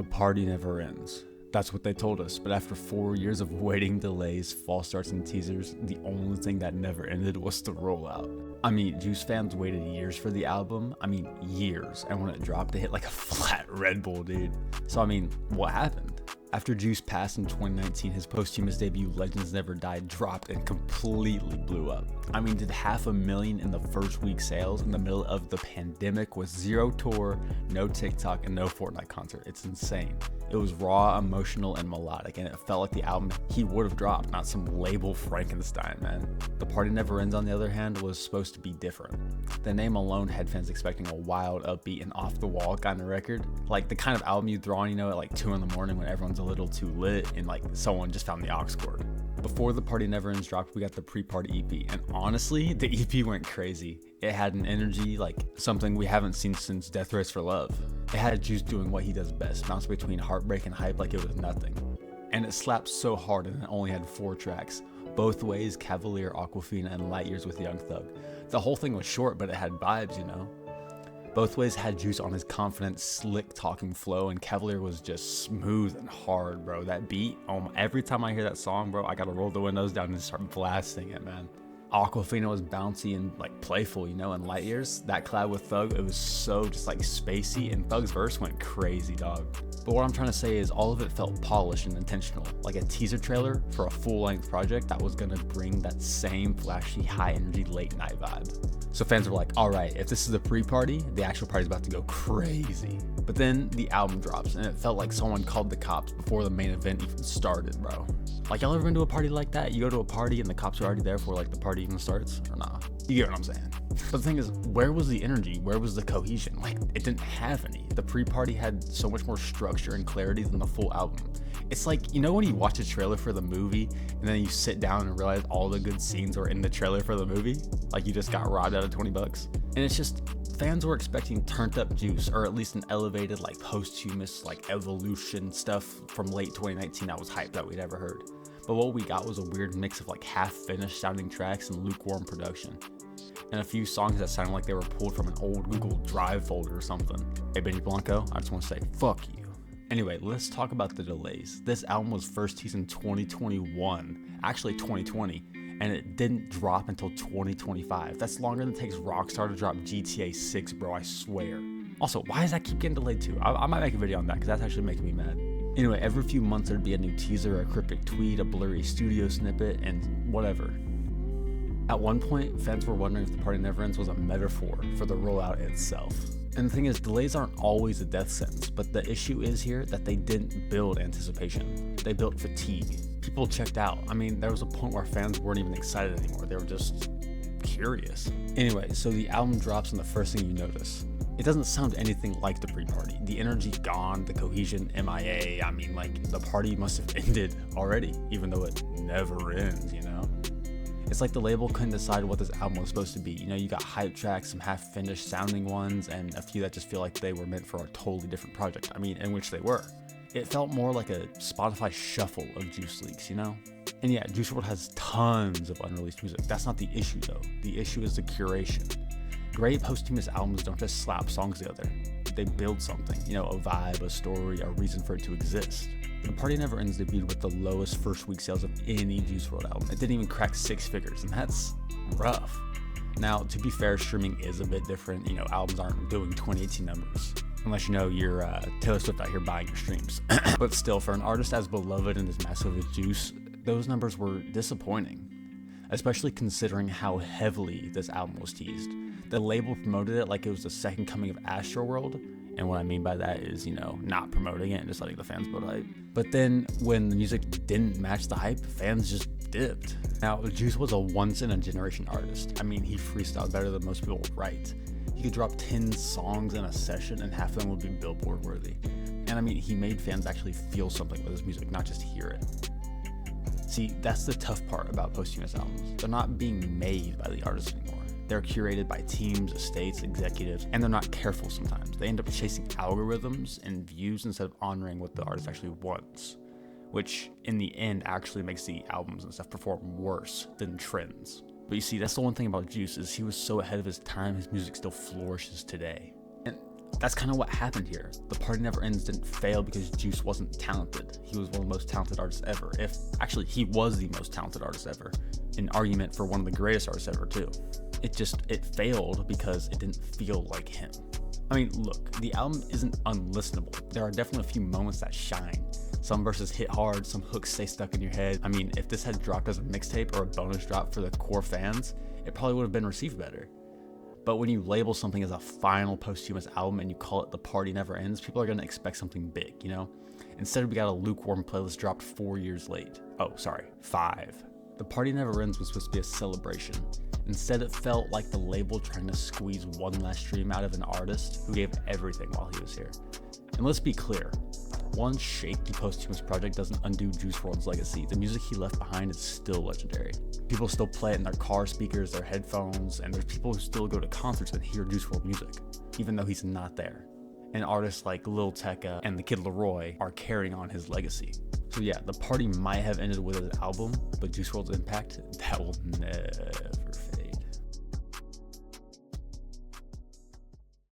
The party never ends. That's what they told us, but after 4 years of waiting, delays, false starts, and teasers, the only thing that never ended was the rollout. I mean, Juice fans waited years for the album. I mean, years. And when it dropped, it hit like a flat Red Bull, dude. So, I mean, what happened? After Juice passed in 2019, his posthumous debut, Legends Never Die, dropped and completely blew up. I mean, did 500,000 in the first week sales in the middle of the pandemic with zero tour, no TikTok, and no Fortnite concert. It's insane. It was raw, emotional, and melodic, and it felt like the album he would have dropped, not some label Frankenstein, man. The Party Never Ends, on the other hand, was supposed to be different. The name alone had fans expecting a wild, upbeat, and off-the-wall kind of record. Like the kind of album you throw on, at like 2 in the morning when everyone's a little too lit and like someone just found the aux cord. Before The Party Never Ends dropped, we got the pre-party EP, and honestly, the EP went crazy. It had an energy like something we haven't seen since Death Race for Love. It had Juice doing what he does best, bounce between heartbreak and hype like it was nothing. And it slapped so hard, and it only had 4 tracks. Both Ways, Cavalier, Aquafina, and Light Years with Young Thug. The whole thing was short, but it had vibes, Both Ways had Juice on his confident, slick talking flow, and Cavalier was just smooth and hard, bro. That beat, every time I hear that song, bro, I gotta roll the windows down and start blasting it, man. Aquafina was bouncy and like playful, and Light Years, that collab with Thug, it was so just like spacey, and Thug's verse went crazy, dog. But what I'm trying to say is all of it felt polished and intentional, like a teaser trailer for a full-length project that was gonna bring that same flashy, high-energy late-night vibe. So fans were like, alright, if this is the pre-party, the actual party's about to go crazy. But then the album drops, and it felt like someone called the cops before the main event even started, bro. Like, y'all ever been to a party like that? You go to a party and the cops are already there before like the party even starts? Or nah? You get what I'm saying. But the thing is, where was the energy? Where was the cohesion? Like, it didn't have any. The pre-party had so much more structure and clarity than the full album. It's like, when you watch a trailer for the movie and then you sit down and realize all the good scenes were in the trailer for the movie? Like you just got robbed out of $20. And it's just, fans were expecting turned up Juice, or at least an elevated, like posthumous, like evolution stuff from late 2019 that was hyped that we'd ever heard. But what we got was a weird mix of like half-finished sounding tracks and lukewarm production. And a few songs that sounded like they were pulled from an old Google Drive folder or something. Hey, Benny Blanco, I just want to say, fuck you. Anyway, let's talk about the delays. This album was first teased in 2021, actually 2020, and it didn't drop until 2025. That's longer than it takes Rockstar to drop GTA 6, bro, I swear. Also, why does that keep getting delayed too? I might make a video on that, because that's actually making me mad. Anyway, every few months there'd be a new teaser, a cryptic tweet, a blurry studio snippet, and whatever. At one point, fans were wondering if The Party Never Ends was a metaphor for the rollout itself. And the thing is, delays aren't always a death sentence, but the issue is here that they didn't build anticipation. They built fatigue. People checked out. I mean, there was a point where fans weren't even excited anymore. They were just curious. Anyway, so the album drops and the first thing you notice, it doesn't sound anything like the pre-party. The energy gone, the cohesion MIA. I mean, like, the party must have ended already, even though it never ends, It's like the label couldn't decide what this album was supposed to be. You got hype tracks, some half-finished sounding ones, and a few that just feel like they were meant for a totally different project. I mean, in which they were. It felt more like a Spotify shuffle of Juice leaks, And yeah, Juice WRLD has tons of unreleased music. That's not the issue, though. The issue is the curation. Great posthumous albums don't just slap songs together. They build something, a vibe, a story, a reason for it to exist. The Party Never Ends debuted with the lowest first week sales of any Juice WRLD album. It didn't even crack 6 figures, and that's rough. Now, to be fair, streaming is a bit different. Albums aren't doing 2018 numbers. Unless you're Taylor Swift out here buying your streams. But still, for an artist as beloved and as massive as Juice, those numbers were disappointing. Especially considering how heavily this album was teased. The label promoted it like it was the second coming of Astroworld, and what I mean by that is, not promoting it and just letting the fans build hype. But then, when the music didn't match the hype, fans just dipped. Now, Juice was a once-in-a-generation artist. I mean, he freestyled better than most people write. He could drop 10 songs in a session, and half of them would be Billboard worthy. And I mean, he made fans actually feel something with his music, not just hear it. See, that's the tough part about posthumous albums. They're not being made by the artist anymore. They're curated by teams, estates, executives, and they're not careful sometimes. They end up chasing algorithms and views instead of honoring what the artist actually wants, which in the end actually makes the albums and stuff perform worse than trends. But you see, that's the one thing about Juice is he was so ahead of his time, his music still flourishes today. And That's kind of what happened here. The Party Never Ends didn't fail because Juice wasn't talented. He was one of the most talented artists ever. Actually, he was the most talented artist ever. An argument for one of the greatest artists ever too. It failed because it didn't feel like him. I mean, look, the album isn't unlistenable. There are definitely a few moments that shine. Some verses hit hard, some hooks stay stuck in your head. I mean, if this had dropped as a mixtape or a bonus drop for the core fans, it probably would have been received better. But when you label something as a final posthumous album and you call it The Party Never Ends, people are going to expect something big, you know? Instead, we got a lukewarm playlist dropped 4 years late. Oh, sorry, 5. The Party Never Ends was supposed to be a celebration. Instead, it felt like the label trying to squeeze one last stream out of an artist who gave everything while he was here. And let's be clear, one shaky posthumous project doesn't undo Juice WRLD's legacy. The music he left behind is still legendary. People still play it in their car speakers, their headphones, and there's people who still go to concerts and hear Juice WRLD music, even though he's not there. And artists like Lil Tecca and the Kid Laroi are carrying on his legacy. So yeah, the party might have ended with his album, but Juice WRLD's impact, that will never fade.